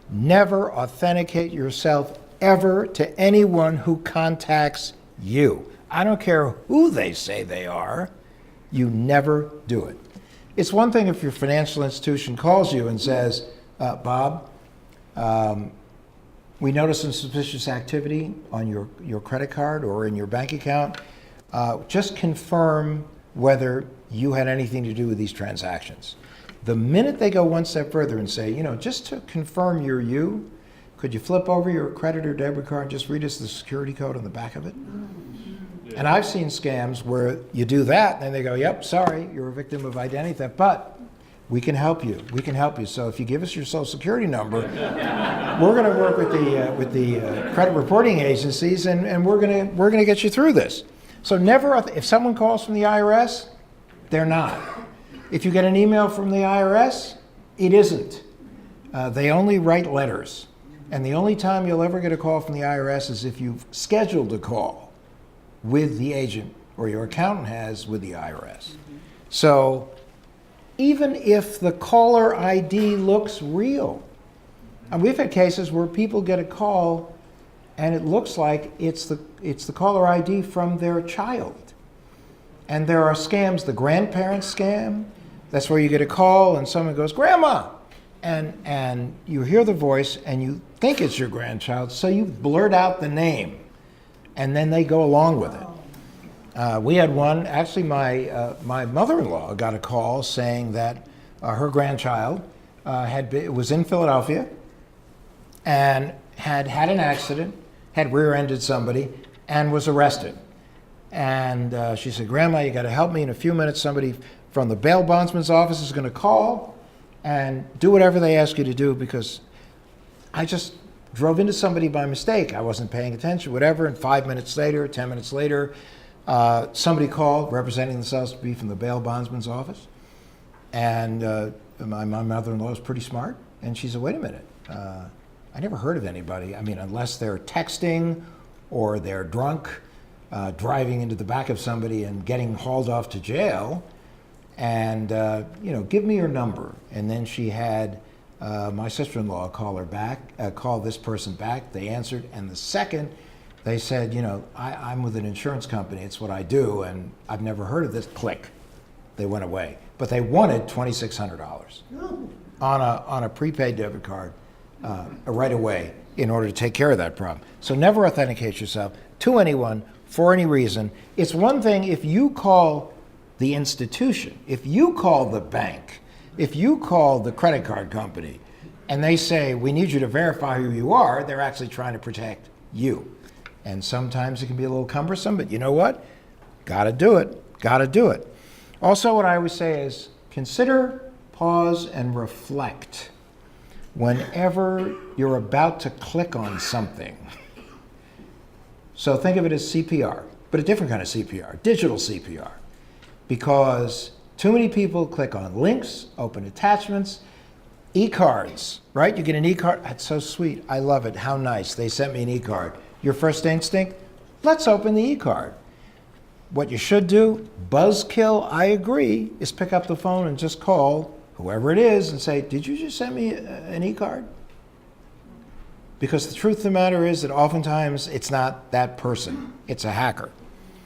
Never authenticate yourself ever to anyone who contacts you. I don't care who they say they are. You never do it. It's one thing if your financial institution calls you and says, Bob, we noticed some suspicious activity on your credit card or in your bank account. Just confirm whether you had anything to do with these transactions. The minute they go one step further and say, just to confirm you're you, could you flip over your credit or debit card and just read us the security code on the back of it? Yeah. And I've seen scams where you do that and they go, yep, sorry, you're a victim of identity theft, but we can help you. We can help you. So if you give us your social security number, we're going to work with the credit reporting agencies, and we're going to get you through this. So never, if someone calls from the IRS, they're not. If you get an email from the IRS, it isn't. They only write letters. And the only time you'll ever get a call from the IRS is if you've scheduled a call with the agent or your accountant has with the IRS. So even if the caller ID looks real, and we've had cases where people get a call and it looks like it's the caller ID from their child. And there are scams, the grandparent scam. That's where you get a call and someone goes, Grandma! And you hear the voice and you think it's your grandchild, so you blurt out the name and then they go along with it. We had one, actually my mother-in-law got a call saying that her grandchild was in Philadelphia and had an accident, had rear-ended somebody, and was arrested. And she said, Grandma, you got to help me in a few minutes. Somebody from the bail bondsman's office is going to call and do whatever they ask you to do, because I just drove into somebody by mistake. I wasn't paying attention, whatever. And 5 minutes later, 10 minutes later, somebody called representing themselves to be from the bail bondsman's office. And my mother-in-law is pretty smart. And she said, wait a minute. I never heard of anybody. I mean, unless they're texting or they're drunk, driving into the back of somebody and getting hauled off to jail. And, give me your number. And then she had my sister-in-law call this person back. They answered. And the second they said, I'm with an insurance company. It's what I do. And I've never heard of this. Click. They went away. But they wanted $2,600 on a prepaid debit card right away in order to take care of that problem. So never authenticate yourself to anyone for any reason. It's one thing if you call the institution, if you call the bank, if you call the credit card company, and they say, we need you to verify who you are, they're actually trying to protect you. And sometimes it can be a little cumbersome, but you know what? Gotta do it, gotta do it. Also, what I always say is, consider, pause, and reflect whenever you're about to click on something. So think of it as CPR, but a different kind of CPR, digital CPR. Because too many people click on links, open attachments, e-cards, right? You get an e-card. That's so sweet. I love it. How nice. They sent me an e-card. Your first instinct? Let's open the e-card. What you should do, buzzkill, I agree, is pick up the phone and just call whoever it is and say, did you just send me an e-card? Because the truth of the matter is that oftentimes it's not that person. It's a hacker.